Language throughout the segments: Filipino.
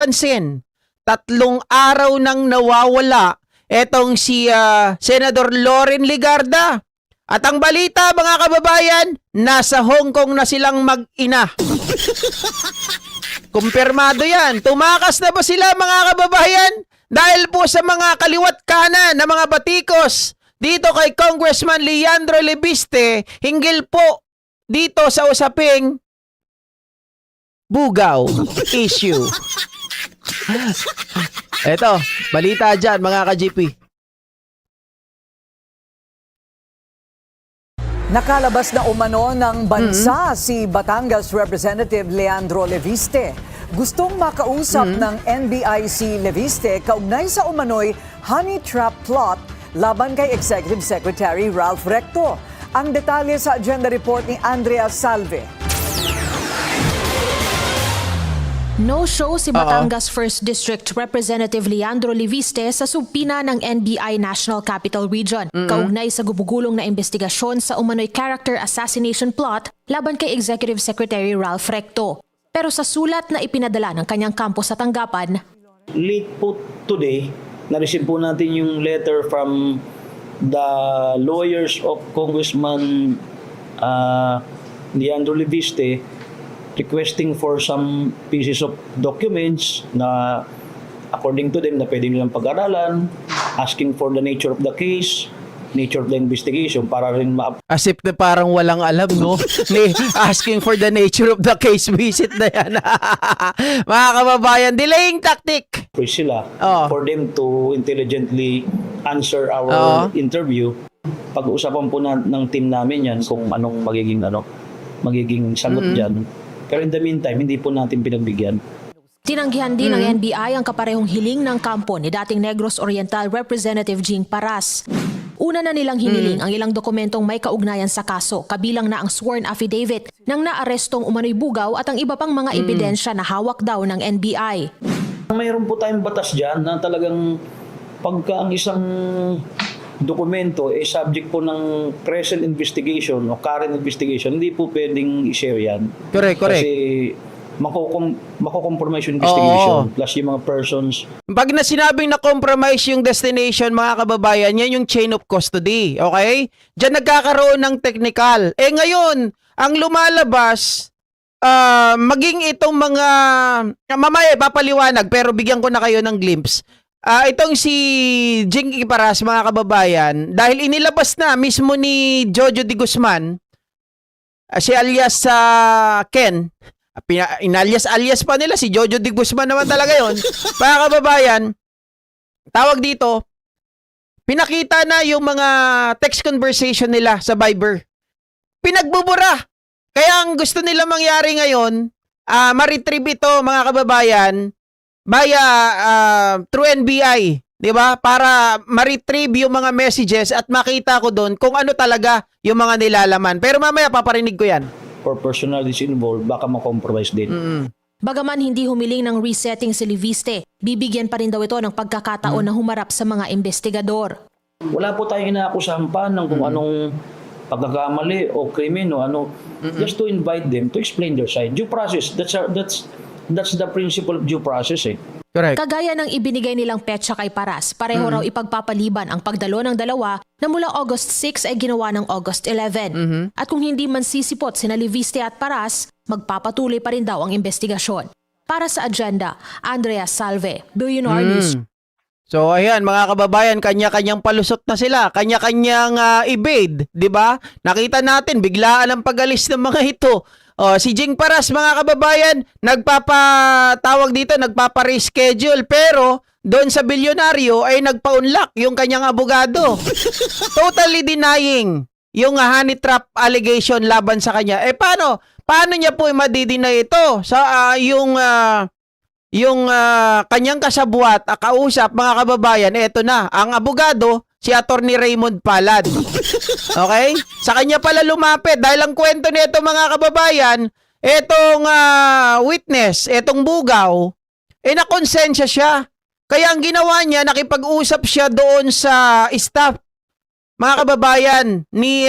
pansin, 3 araw nang nawawala etong si Senador Loren Legarda. At ang balita mga kababayan, nasa Hong Kong na silang mag-ina. Kumpirmado yan. Tumakas na ba sila mga kababayan? Dahil po sa mga kaliwat kanan na mga batikos dito kay Congressman Leandro Leviste, hinggil po dito sa usaping bugaw issue. Eto, balita dyan mga ka-GP. Nakalabas na umano ng bansa si Batangas Representative Leandro Leviste. Gustong makausap ng NBI si Leviste kaugnay sa umano'y honey trap plot laban kay Executive Secretary Ralph Recto. Ang detalye sa agenda report ni Andrea Salve. No-show si Batangas 1st District Representative Leandro Leviste sa subpina ng NBI National Capital Region. Kaugnay sa gubugulong na investigasyon sa umano'y character assassination plot laban kay Executive Secretary Ralph Recto. Pero sa sulat na ipinadala ng kanyang kampo sa tanggapan, late po today, na-receive po natin yung letter from the lawyers of Congressman Leandro Leviste requesting for some pieces of documents na according to them na pwede nilang pag-aralan, asking for the nature of the case, nature of the investigation para rin As if na parang walang alam, no? Asking for the nature of the case, visit na yan. Mga kababayan, delaying tactic. sila Oo. for them to intelligently answer our interview. Pag-uusapan po ng team namin yan kung anong magiging sagot dyan. Pero in the meantime, hindi po natin pinagbigyan. tinanggihan din ng NBI ang kaparehong hiling ng kampo ni dating Negros Oriental Representative Jing Paras. Una na nilang hiniling ang ilang dokumentong may kaugnayan sa kaso, kabilang na ang sworn affidavit ng naarestong umano'y bugaw at ang iba pang mga ebidensya na hawak daw ng NBI. Mayroon po tayong batas dyan na talagang pagka ang isang dokumento ay subject po ng present investigation o current investigation, hindi po pwedeng i-share yan. Correct. Kasi mako-compromise yung investigation plus yung mga persons. Pag na sinabing na-compromise yung destination, mga kababayan, yan yung chain of custody. Okay? Diyan nagkakaroon ng technical. Ngayon, ang lumalabas, maging itong mga, mamaya papaliwanag, pero bigyan ko na kayo ng glimpse. Itong si Jing Paras, mga kababayan, dahil inilabas na mismo ni Jojo de Guzman, si alias Ken, alias pa nila, si Jojo de Guzman naman talaga yon. Mga kababayan, tawag dito, pinakita na yung mga text conversation nila sa Viber. Pinagbubura. Kaya ang gusto nila mangyari ngayon, ma-retrieve ito, mga kababayan, via through NBI, 'di ba? Para ma-retrieve yung mga messages at makita ko doon kung ano talaga yung mga nilalaman. Pero mamaya paparinig ko 'yan. For personalities involved, baka ma-compromise din. Bagaman hindi humiling ng resetting si Leviste, bibigyan pa rin daw ito ng pagkakataon na humarap sa mga investigador. Wala po tayong inaakusahan pa ng kung anong pagkakamali o krimen o ano. Just to invite them to explain their side. Due process, that's the principle of due process eh. Correct. Kagaya ng ibinigay nilang petsa kay Paras, pareho raw ipagpapaliban ang pagdalo ng dalawa na mula August 6 ay ginawa ng August 11. At kung hindi man sisipot sina Leviste at Paras, magpapatuloy pa rin daw ang investigasyon. Para sa agenda, Andrea Salve, Billionaire News. So ayan mga kababayan, kanya-kanyang palusot na sila, kanya-kanyang evade, 'di ba? Nakita natin biglaan ang pag-alis ng mga ito. Si Jing Paras, mga kababayan, nagpapatawag dito, nagpapa-reschedule, pero doon sa bilyonaryo ay nagpa-unlock yung kanyang abogado. Totally denying yung honey trap allegation laban sa kanya. Paano niya po madideny ito? Sa yung kanyang kasabuat, kausap, mga kababayan, eto na, ang abogado, si Attorney Raymond Palad. Okay? Sa kanya pala lumapit dahil ang kwento nito, mga kababayan, etong witness, etong bugaw, nakonsensya siya. Kaya ang ginawa niya, nakipag-usap siya doon sa staff, mga kababayan, ni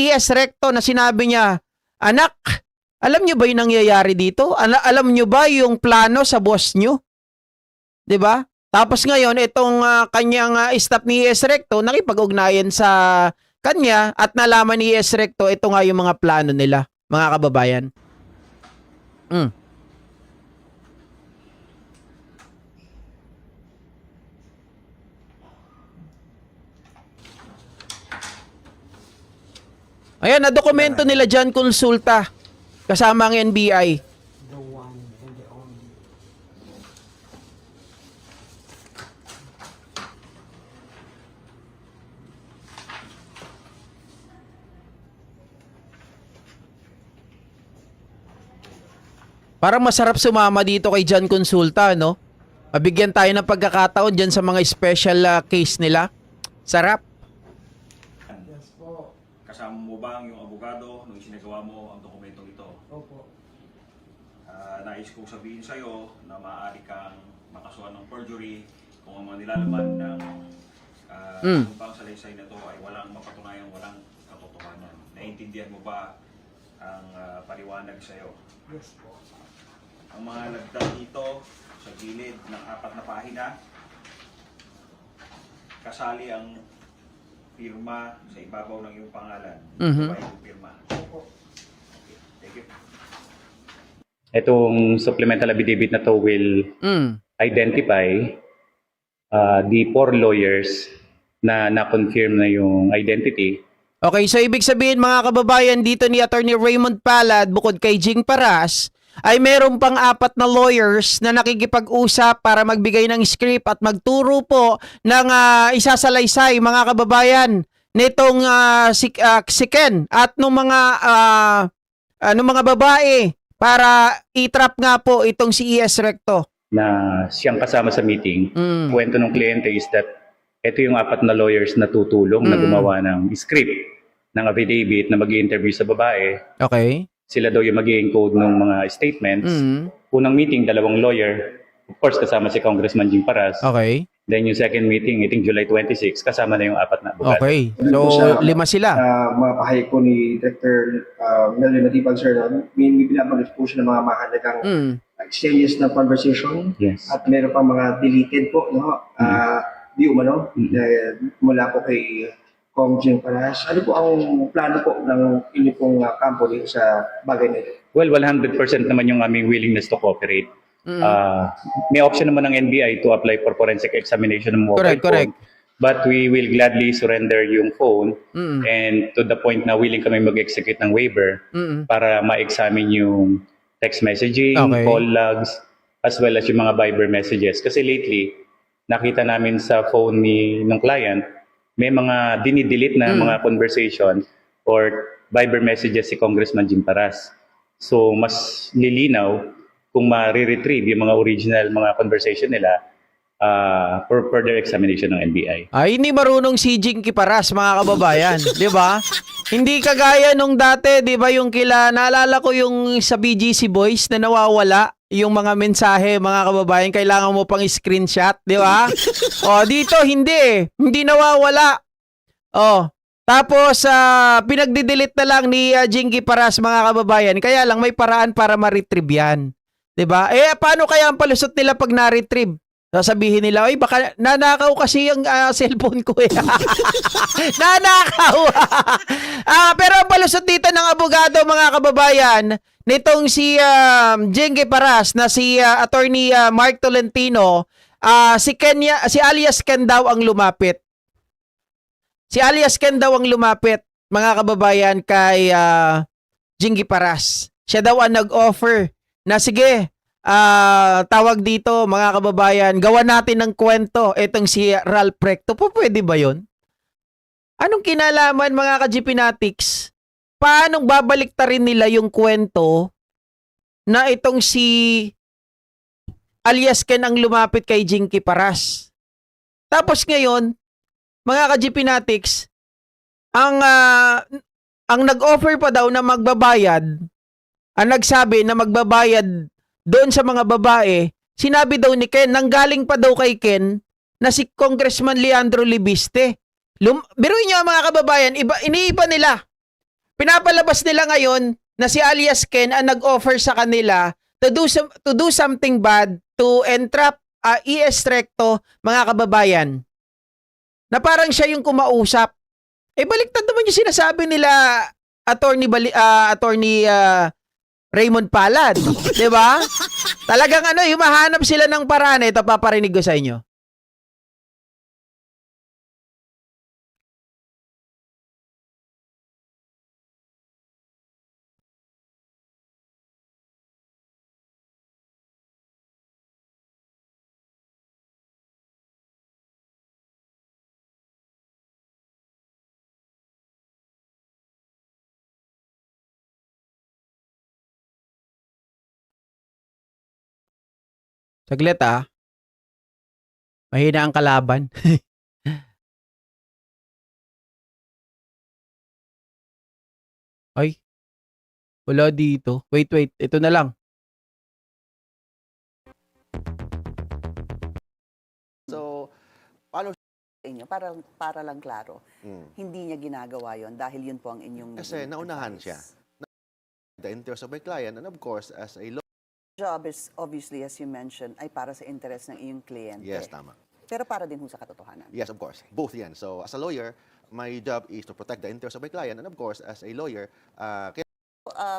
ES Recto na sinabi niya, anak, Alam nyo ba yung nangyayari dito? Alam nyo ba yung plano sa boss nyo? 'Di ba? Tapos ngayon, itong kanyang staff ni ES Recto, nakipag-ugnayan sa kanya at nalaman ni ES Recto, ito nga yung mga plano nila, mga kababayan. Mm. Ayan, na dokumento nila dyan, konsulta, kasama ang NBI. Parang masarap sumama dito kay Jan Consulta, no? Mabigyan tayo ng pagkakataon dyan sa mga special case nila. Sarap. Yes po. Kasama mo ba ang iyong abogado nung isinagawa mo ang dokumentong ito? Opo. Nais kong sabihin sa iyo na maaari kang makasuhan ng perjury kung ang mga nilalaman ng tumpang salaysay na ito ay walang mapatunayang walang katotohanan. Naiintindihan mo ba ang paliwanag sa iyo? Yes po. Ang mga lagda dito sa gilid ng 4 na pahina, kasali ang pirma sa ibabaw ng iyong pangalan. Mhm. Ito ba yung pirma? Opo. Okay. Thank you. Itong supplemental affidavit na to will identify the 4 lawyers na na-confirm na yung identity. Okay, so ibig sabihin mga kababayan, dito ni Attorney Raymond Palad, bukod kay Jing Paras, ay meron pang 4 na lawyers na nakikipag-usap para magbigay ng script at magturo po ng isasalaysay mga kababayan nitong si Ken at nung mga babae para i-trap nga po itong si ES Recto. Na siyang kasama sa meeting. Kwento ng kliyente is that ito yung 4 na lawyers na tutulong na gumawa ng script ng affidavit na mag-i-interview sa babae. Okay. Sila daw yung mag-i-encode ng mga statements. Unang meeting, 2 lawyer. Of course, kasama si Congressman Jing Paras. Okay. Then yung second meeting, I think July 26, kasama na yung 4 na abogado. Okay. Ano po So, siya, 5 sila. Mga pahay po ni Dr. Melvin Matipag, sir, na may pinapalit po siya ng mga mahalagang exchanges na conversation. Yes. At meron pang mga deleted po, no? Di umano, mula po kay Kong Jing Paras. Ano po ang plano po ng inyo pong kampo dito sa bagay na ito? Well, 100% naman yung aming willingness to cooperate. May option naman ng NBI to apply for forensic examination ng mobile Correct. phone. But we will gladly surrender yung phone and to the point na willing kami mag-execute ng waiver para ma-examine yung text messaging, Okay. call logs, as well as yung mga Viber messages. Kasi lately, nakita namin sa phone ng client, may mga dinidelete na mga conversation or Viber messages si Congressman Jing Paras. So, mas lilinaw kung ma-retrieve yung mga original mga conversation nila for further examination ng NBI. Ay, hindi marunong si Jing Paras, mga kababayan. Di ba? Hindi kagaya nung dati, di ba, yung naalala ko yung sa BGC Boys na nawawala yung mga mensahe, mga kababayan, kailangan mo pang screenshot, di ba? O, dito, hindi. Hindi nawawala. O, tapos, pinagdidelete na lang ni Jinky Paras, mga kababayan. Kaya lang, may paraan para ma-retrieve yan. Diba? Paano kaya ang palusot nila pag na-retrieve? Sasabihin nila, ay, baka nanakaw kasi yung cellphone ko eh. Nanakaw! Pero ang palusot dito ng abogado, mga kababayan, nitong si Jinky Paras na si Attorney Mark Tolentino, si alias Ken daw ang lumapit. Si alias Ken daw ang lumapit, mga kababayan, kay Jinky Paras. Siya daw ang nag-offer na sige, tawag dito, mga kababayan, gawa natin ng kwento itong si Ralph Recto. Pwede ba yun? Anong kinalaman, mga ka-GPnatics? Paanong babaliktarin nila yung kwento na itong si alias Ken ang lumapit kay Jinky Paras? Tapos ngayon, mga ka-GPnatics, ang nag-offer pa daw na magbabayad, ang nagsabi na magbabayad doon sa mga babae, sinabi daw ni Ken, nanggaling pa daw kay Ken na si Congressman Leandro Libiste. Biruin nyo, mga kababayan, iniiba nila. Pinapalabas nila ngayon na si alias Ken ang nag-offer sa kanila to do something bad, to entrap, i-estrecto mga kababayan. Na parang siya yung kumausap. Baliktad naman yung sinasabi nila attorney Raymond Palad, 'di ba? Talagang humahanap sila ng paraan. Ito paparinig ko sa inyo. Saglit Mahina ang kalaban. Ay. Wala dito. Wait. Ito na lang. So, paano inyo para lang klaro. Hindi niya ginagawa 'yon dahil yun po ang inyong kasi naging naunahan advice. siya? The interest of my client, and of course, as a lawyer, Job is obviously, as you mentioned, ay para sa interes ng iyong kliyente. yes, tama. Pero para din ho sa katotohanan. Yes, of course. Both yan. So, as a lawyer, my job is to protect the interest of my client, and of course, as a lawyer,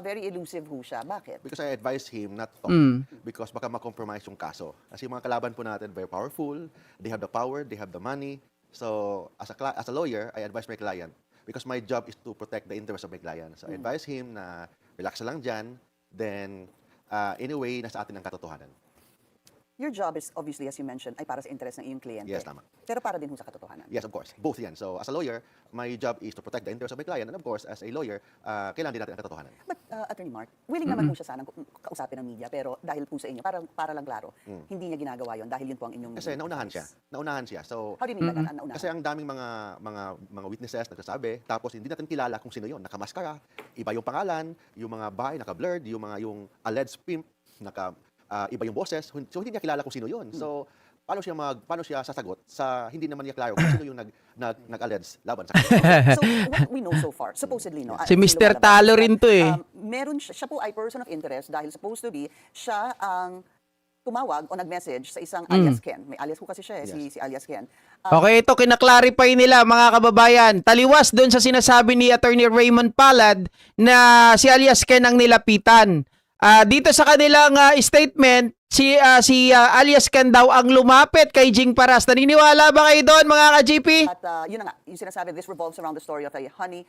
Very elusive ho siya. Bakit? because I advise him not to talk, because baka makompromise yung kaso. Kasi yung mga kalaban po natin, very powerful, they have the power, they have the money. So, as a lawyer, I advise my client, because my job is to protect the interest of my client. So, I advise him na relax lang dyan, then, anyway, nasa atin ang katotohanan. Your job is obviously, as you mentioned, ay para sa interes ng iyong kliyente. Yes, tama. Pero para din ho sa katotohanan. Yes, of course. Both yan. So, as a lawyer, my job is to protect the interest of my client, and of course, as a lawyer, kailangan din natin ang katotohanan. But, Attorney Mark, willing naman po siya sanang kausapin ng media, pero dahil po sa inyo, para lang klaro, hindi niya ginagawa yon dahil yun po ang inyong Kasi naging naunahan advice. siya. Naunahan siya. So, How do you mean by that? Naunahan? kasi ang daming mga witnesses nagsasabi, tapos hindi natin kilala kung sino yon. Nakamaskara, iba yung pangalan, yung mga bahay naka-blurred, yung alleged pimp, iba yung boses. So, hindi niya kilala kung sino yon. So, paano siya sasagot sa hindi naman niya klaro kung sino yung nag-allege laban sa kanya. So, what we know so far, supposedly, no? Si Mr. Talo rin to Meron siya po ay person of interest dahil supposed to be siya ang tumawag o nag-message sa isang alias Ken. May alias ko kasi siya si alias Ken. Okay, ito kinaklarify nila mga kababayan. Taliwas doon sa sinasabi ni Attorney Raymond Palad na si alias Ken ang nilapitan. Dito sa kanilang statement, si alias Ken daw ang lumapit kay Jing Paras. Naniniwala ba kayo doon mga ka-GP? At yun na nga, yung sinasabi, this revolves around the story of a honey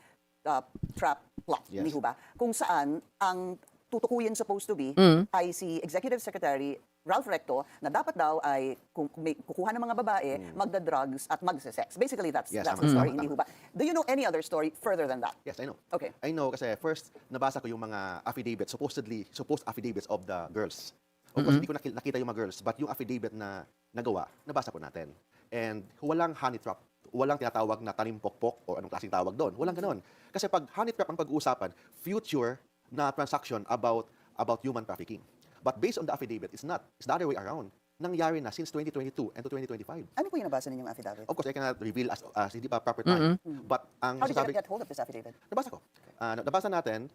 trap plot, Yes. hindi ho ba? Kung saan ang tutukuyin supposed to be ay si Executive Secretary Ralph Recto na dapat daw ay kung may kukuha ng mga babae, magda-drugs at magse-sex. Basically, that's Yes, the tama. story, hindi ho ba? Do you know any other story further than that? Yes, I know. Okay. I know kasi first, nabasa ko yung mga affidavits, supposed affidavits of the girls. Of course, hindi ko nakita yung mga girls, but yung affidavit na nagawa, nabasa ko natin. And walang honey trap, walang tinatawag na tanimpokpok o anong klaseng tawag doon. Walang ganon. Kasi pag honey trap ang pag-uusapan, future na transaction about human trafficking. But based on the affidavit, it's not. It's the other way around. Nangyari na since 2022 and to 2025. Ano po yung nabasa ninyong affidavit? Of course, I cannot reveal as hindi pa proper time. But ang How did you sasabi, get hold of this affidavit? nabasa ko. Nabasa natin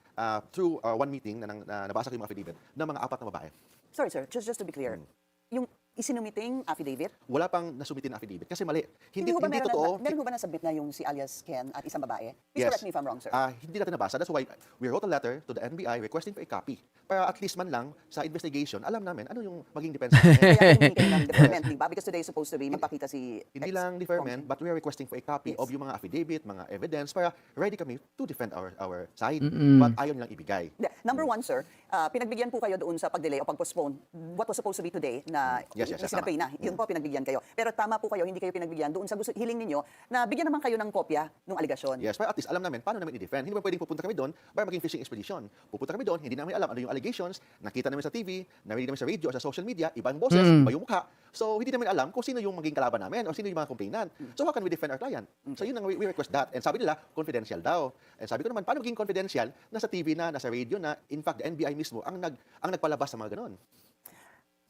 through one meeting na nabasa ko yung affidavit ng mga 4 na babae. Sorry, sir. Just to be clear. Yung isinumiting affidavit, Wala pang nasumitin na affidavit kasi mali. Hindi ho ba meron totoo. meron ho ba nasubmit na yung si alias Ken at isang babae? Please Yes. correct me if I'm wrong, sir. Hindi natin nabasa. That's why we wrote a letter to the NBI requesting for a copy. Para at least man lang sa investigation, alam namin ano yung maging depensa namin. Kaya hindi kayo ng deferment, di ba? Because today is supposed to be magpakita si Hindi lang deferment, but we are requesting for a copy Yes. of yung mga affidavit, mga evidence, para ready kami to defend our side. But ayaw nilang ibigay. Hindi. Number one, sir, pinagbigyan po kayo doon sa pag-delay o pag-postpone. What was supposed to be today na Yes, isinapay na. Yun po, pinagbigyan kayo. Pero tama po kayo, hindi kayo pinagbigyan doon sa hiling ninyo na bigyan naman kayo ng kopya ng aligasyon. Yes, para at least alam namin paano namin i-defend. Hindi ba pwedeng pupunta kami doon para maging fishing expedition. Pupunta kami doon, hindi namin alam ano yung allegations, nakita namin sa TV, narinig namin sa radio o sa social media, iba ang boses, iba yung mukha. So, hindi namin alam kung sino yung maging kalaban namin o sino yung mga complainant. So, how can we defend our client? So, yun ang we request that. And sabi nila, confidential daw. And sabi ko naman, paano maging confidential? Nasa TV na, nasa radio na, in fact, the NBI mismo ang nagpalabas sa mga ganon.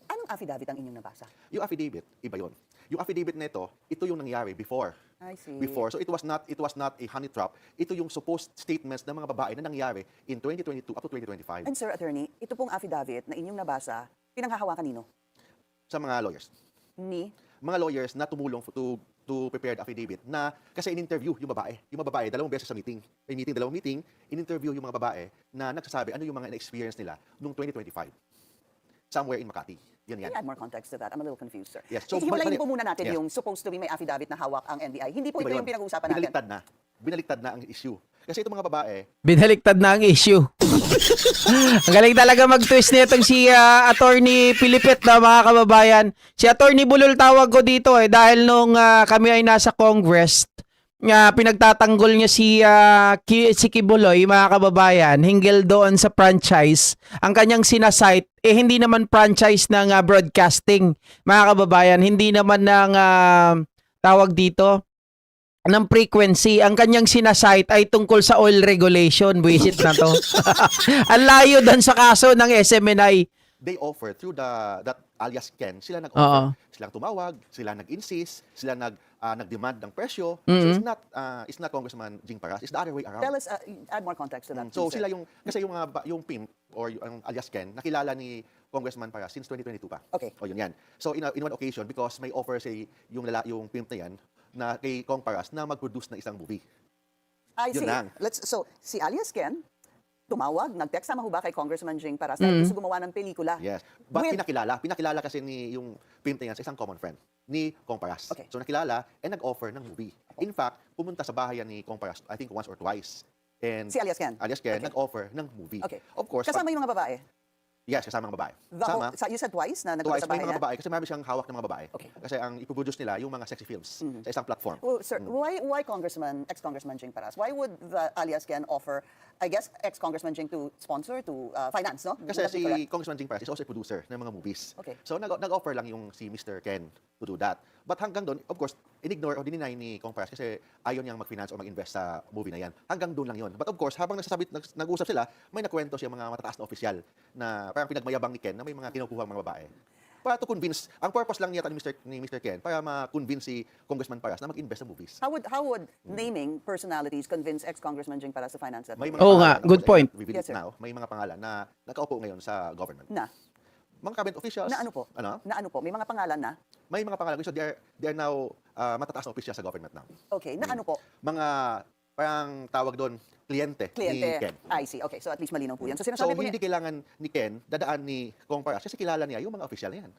Anong affidavit ang inyong nabasa? Yung affidavit, iba yun. Yung affidavit na ito yung nangyari before. I see. before. So it was not a honey trap. Ito yung supposed statements ng mga babae na nangyari in 2022 up to 2025 And Sir Attorney, ito pong affidavit na inyong nabasa, pinanghahawakan nino? sa mga lawyers. Ni? Mga lawyers na tumulong to prepare the affidavit na kasi in-interview yung babae. Yung mga babae, dalawang beses sa meeting. Dalawang meeting, in-interview yung mga babae na nagsasabi ano yung mga experience nila noong 2025. Somewhere in Makati. Yan. Can you add more context to that? I'm a little confused, sir. Yes. So, Hiwalayin po muna natin yes. yung supposed to be may affidavit na hawak ang NBI. Hindi po Iba ito yun. yung pinag-uusapan natin. Binaliktad na ang issue. Kasi itong mga babae, Binaliktad na ang issue. Ang galing talaga mag-twist nitong si Attorney Pilipit na mga kababayan. Si Attorney Bulol tawag ko dito dahil nung kami ay nasa Congress, pinagtatanggol niya si Kibuloy, mga kababayan, hinggil doon sa franchise. Ang kanyang sinasite, hindi naman franchise ng broadcasting, mga kababayan. Hindi naman ng tawag dito, ng frequency. Ang kanyang sinasite ay tungkol sa oil regulation. Buisit na to. Ang layo doon sa kaso ng SMNI. they offer through that alias Ken, sila Oo. nag-offer, silang tumawag, sila nag-insist, sila nag-demand ng presyo. So it's not Congressman Jing Paras, it's the other way around. Tell us, add more context to that. So please, sila sir. kasi yung pimp or yung alias Ken, nakilala ni Congressman Paras since 2022 pa. Okay. O yun yan. So in one occasion, because may offer yung pimp na yan, na kay Kong Paras na mag-produce ng isang movie. I Yun see. lang. So, si alias Ken, tumawag, nag-text sama ho ba kay Congressman Jing Paras dahil gusto gumawa ng pelikula? Yes. But With- pinakilala kasi ni yung pimp na yan sa isang common friend ni Kong Paras. Okay. So nakilala and nag-offer ng movie. In fact, pumunta sa bahay yan ni Kong Paras, I think once or twice. And Si alias Ken? alias Ken Okay. nag-offer ng movie. Okay. Of course, Kasama yung mga babae? yes, kasama ang babae. The you said twice na nagpunta Twice, sa may bahay mga niya? babae kasi marami siyang hawak ng mga babae. Okay. Kasi ang ipoproduce nila yung mga sexy films sa isang platform. Well, sir, why ex-Congressman Jing Paras? Why would the alias Ken offer, I guess, ex-Congressman Jing to sponsor, to finance, no? Kasi Would that be si correct? Congressman Jing Paras is also a producer ng mga movies. Okay. So nag-offer lang yung si Mr. Ken to do that. But hanggang doon, of course, in-ignore o dininay ni Kong Paras kasi ayaw niyang mag-finance o mag-invest sa movie na yan. Hanggang doon lang yun. But of course, habang nag-usap sila, may nakwento siya mga matataas na opisyal na parang pinagmayabang ni Ken na may mga kinukuha mga babae. Para to convince, ang purpose lang yata ni Mr. Ken para ma-convince si Congressman Paras na mag-invest sa movies. How would naming personalities convince ex-Congressman Jing Paras to finance that? May mga Oo nga, pangalan, good of course, point. I reveal Yes, it sir. now, may mga pangalan na nakaupo ngayon sa government. Na? Mga cabinet officials. Na ano po? Na ano po? May mga pangalan na? May mga pangalan. So they are now matataas na officials sa government now. Okay, na ano po? Mga parang tawag doon, kliyente ni Kliyente. Ken. I see. Okay, so at least malinaw po yan. So So sinasabi po hindi niya, kailangan ni Ken dadaan ni Kong Paras kasi kilala niya yung mga official na yan.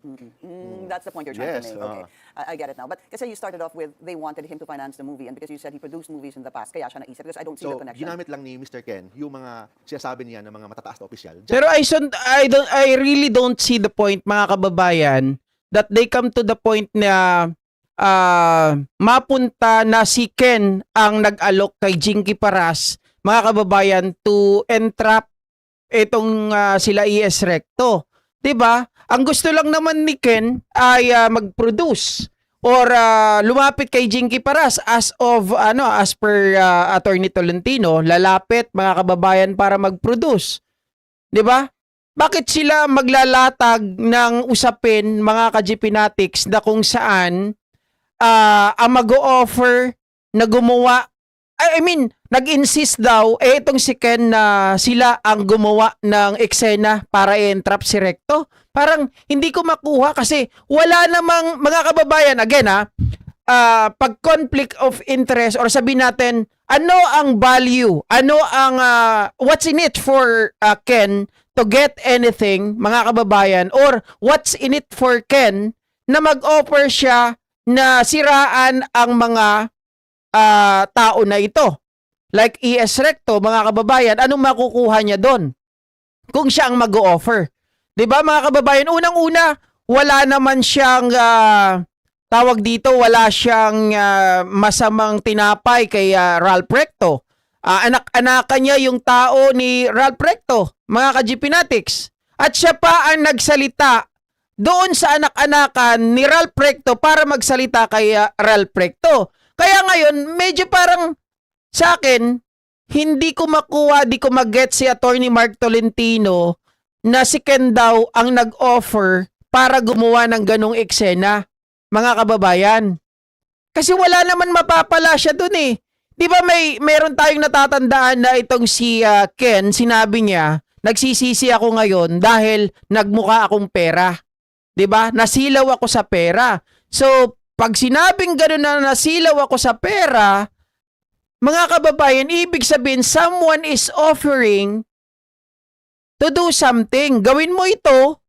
that's the point you're trying Yes, to make. Okay, I get it now. But kasi you started off with, they wanted him to finance the movie and because you said he produced movies in the past, kaya siya naisip because I don't see the So connection. ginamit lang ni Mr. Ken yung mga sinasabi niya ng mga matataas na opisyal. Pero I really don't see the point, mga kababayan, that they come to the point na mapunta na si Ken ang nag-alok kay Jinky Paras, mga kababayan, to entrap itong sila ES Recto. 'Di ba? Ang gusto lang naman ni Ken ay mag-produce or lumapit kay Jinky Paras as per Attorney Tolentino, lalapit, mga kababayan, para mag-produce. 'Di ba? Bakit sila maglalatag ng usapin, mga ka-GPnatics, na kung saan ang mag-o-offer na gumawa, I mean, nag-insist daw, itong si Ken na sila ang gumawa ng eksena para i-entrap si Recto? Parang hindi ko makuha kasi wala namang, mga kababayan, again pag conflict of interest or sabihin natin, ano ang value, ano ang, what's in it for Ken to get anything, mga kababayan, or what's in it for Ken na mag-offer siya na siraan ang mga tao na ito. Like ES Recto, mga kababayan, anong makukuha niya doon? Kung siya ang mag-o-offer. 'Di ba, mga kababayan? Unang-una, wala naman siyang tawag dito, wala siyang masamang tinapay kay Ralph Recto. Anak-anakan niya yung tao ni Ralph Recto, mga ka-GPnatics. At siya pa ang nagsalita doon sa anak-anakan ni Ralph Recto para magsalita kay Ralph Recto. Kaya ngayon, medyo parang sa akin, hindi ko makuha, di ko mag-get si Attorney Mark Tolentino na si Ken daw ang nag-offer para gumawa ng ganong eksena, mga kababayan. Kasi wala naman mapapala siya dun eh. Di ba meron tayong natatandaan na itong si Ken, sinabi niya, nagsisisi ako ngayon dahil nagmukha akong pera. Di ba? Nasilaw ako sa pera. So, pag sinabing gano'n na nasilaw ako sa pera, mga kababayan, ibig sabihin, someone is offering to do something. Gawin mo ito.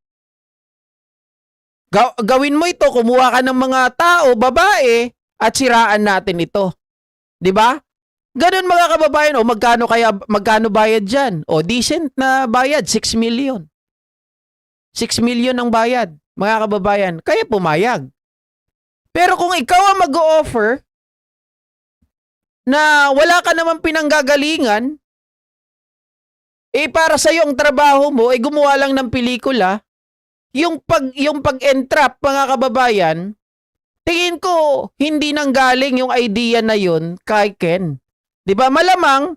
Gawin mo ito, kumuha ka ng mga tao, babae, at siraan natin ito. 'Di ba? Ganun mga kababayan, magkano bayad diyan? O decent na bayad, 6 million. 6 million ang bayad, mga kababayan. Kaya pumayag. Pero kung ikaw ang mag-o-offer na wala ka naman pinanggagalingan, para sa iyo ang trabaho mo ay gumawa lang ng pelikula, yung pag-entrap, mga kababayan, tingin ko hindi nanggaling yung idea na yun kay Ken. 'Di ba? Malamang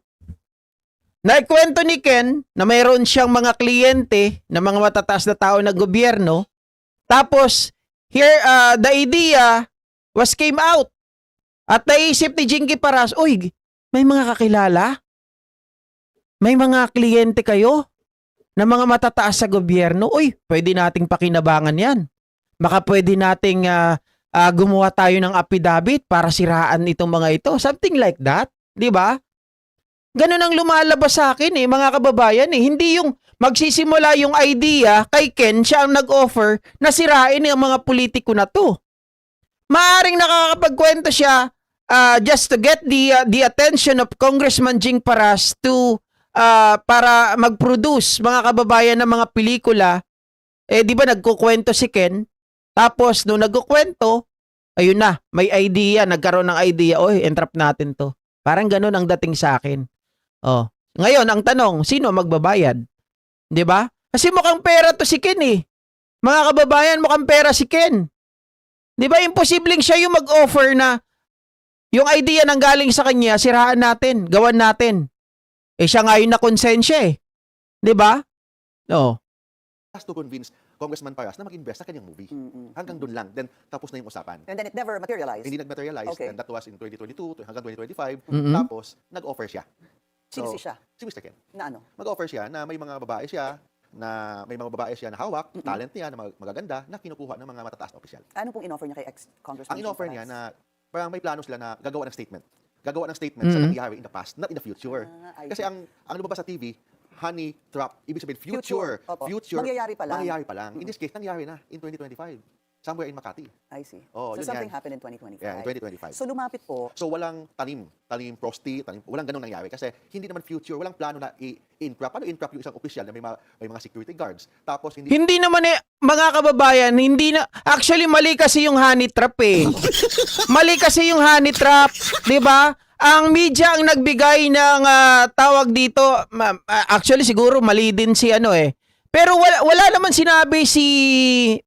naikwento ni Ken na mayroon siyang mga kliyente na mga matataas na tao ng gobyerno. Tapos here the idea was came out. At naisip ni Jinky Paras, uy, may mga kakilala? May mga kliyente kayo na mga matataas sa gobyerno? Uy, pwede nating pakinabangan yan. Baka pwede nating gumawa tayo ng affidavit para siraan itong mga ito. Something like that. Di ba? Ganun ang lumalabas sa akin mga kababayan Hindi yung magsisimula yung idea kay Ken, siya ang nag-offer na sirain ang mga politiko na to. Maaring nakakapagkwento siya just to get the attention of Congressman Jing Paras to para mag-produce, mga kababayan, ng mga pelikula. Di ba nagkukwento si Ken? Tapos nung nagkukwento, ayun na, may idea, nagkaroon ng idea, entrap natin to. Parang ganun ang dating sa akin. Ngayon, ang tanong, sino magbabayad? 'Di ba? Kasi mukhang pera to si Ken Mga kababayan, mukhang pera si Ken. 'Di ba? Imposibleng siya yung mag-offer na yung idea nang galing sa kanya, siraan natin, gawan natin. Siya nga yung nakonsensya 'Di ba? Has to convince Congressman Paras na mag-invest sa kanyang movie. Hanggang doon lang. Then, tapos na yung usapan. And then it never materialized. Hindi nag-materialize. Okay. And that was in 2022 hanggang 2025. Tapos, nag-offer siya. Sino siya? Si Mr. Ken. Na ano? Mag-offer siya na may mga babae siya na hawak, talent niya, na magaganda, na kinukuha ng mga matataas na opisyal. Ano pong in-offer niya kay ex-congressman? Ang in-offer niya na parang may plano sila na gagawa ng statement. Gagawa ng statement sa nangyari in the past, not in the future. Kasi ang lumabas sa TV, honey trap, ibig sabihin future. Opo. Future. Mangyayari pa lang. Mangyayari pa lang. In this case, nangyari na in 2025. Somewhere in Makati. I see. Oh, So yun something yan. happened in 2025. Yeah, in 2025. So lumapit po. So walang tanim prosti, walang ganung nangyari kasi hindi naman future, walang plano na i-entrap. Ano in-entrap yung isang opisyal na may mga security guards. Tapos Hindi naman mga kababayan, hindi na, actually mali kasi yung honey trap Mali kasi yung honey trap, 'di ba? Ang media ang nagbigay ng tawag dito, actually siguro mali din si Pero wala naman sinabi si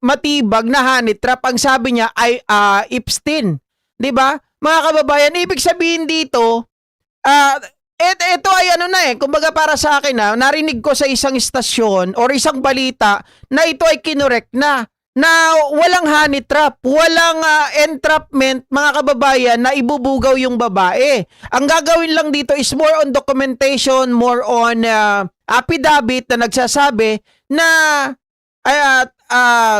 Matibag na honey trap. Ang sabi niya ay Epstein. 'Di ba? Mga kababayan, ibig sabihin dito, ito ay kumbaga para sa akin narinig ko sa isang istasyon or isang balita na ito ay kinorek na walang honey trap, walang entrapment, mga kababayan, na ibubugaw yung babae. Ang gagawin lang dito is more on documentation, more on affidavit na nagsasabi na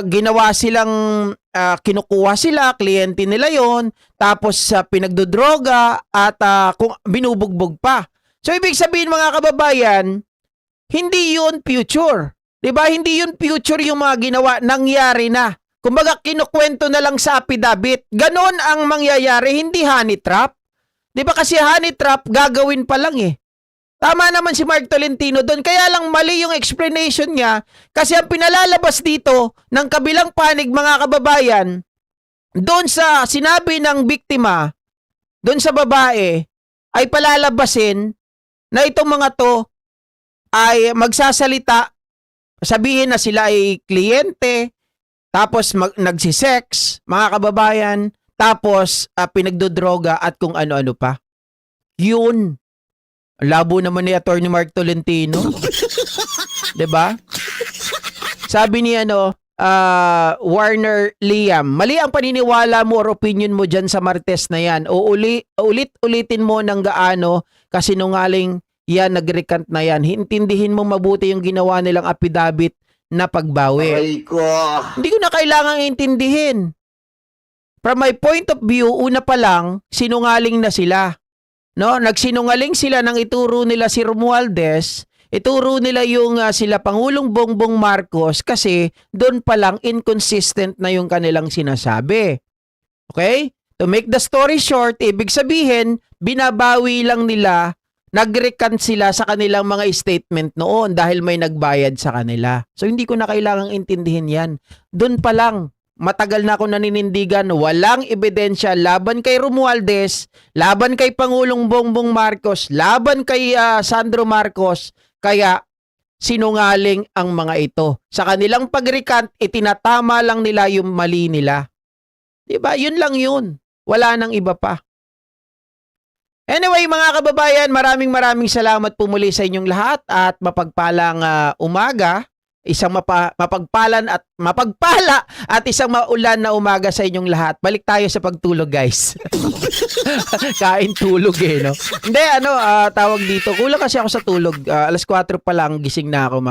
ginawa silang kinukuha sila, kliyente nila yon, tapos pinagdodroga at kung binubugbog pa. So ibig sabihin, mga kababayan, hindi yun future. 'Di ba? Hindi yun future yung mga ginawa, nangyari na. Kumbaga kinukwento na lang sa affidavit. Ganon ang mangyayari, hindi honey trap. 'Di ba? Kasi honey trap gagawin pa lang Tama naman si Mark Tolentino doon, kaya lang mali yung explanation niya kasi ang pinalalabas dito ng kabilang panig, mga kababayan, doon sa sinabi ng biktima, doon sa babae, ay palalabasin na itong mga to ay magsasalita, sabihin na sila ay kliyente, tapos nagsisex, mga kababayan, tapos pinagdodroga at kung ano-ano pa. Yun. Labo naman ni Attorney Mark Tolentino. 'Di ba? Sabi ni Warner Liam, mali ang paniniwala mo or opinion mo dyan sa Martes na yan. O ulit-ulitin mo ng gaano kasinungaling yan, nag-recant na yan. Hintindihin mo mabuti yung ginawa nilang affidavit na pagbawi. Hindi ko na kailangang intindihin. From my point of view, una pa lang, sinungaling na sila. No, nagsinungaling sila nang ituro nila si Romualdez, ituro nila yung sila Pangulong Bongbong Marcos kasi doon pa lang inconsistent na yung kanilang sinasabi. Okay? To make the story short, ibig sabihin, binabawi lang nila, nag-recant sila sa kanilang mga statement noon dahil may nagbayad sa kanila. So hindi ko na kailangang intindihin yan. Doon pa lang, matagal na ako naninindigan, walang ebidensya laban kay Romualdez, laban kay Pangulong Bongbong Marcos, laban kay Sandro Marcos, kaya sinungaling ang mga ito. Sa kanilang pag-recant, itinatama lang nila yung mali nila. Diba? Yun lang yun. Wala nang iba pa. Anyway, mga kababayan, maraming salamat po muli sa inyong lahat at mapagpalang umaga. Isang mapagpala at isang maulan na umaga sa inyong lahat. Balik tayo sa pagtulog, guys. Kain tulog no. Hindi, tawag dito. Kulang kasi ako sa tulog. Alas 4 pa lang gising na ako, mga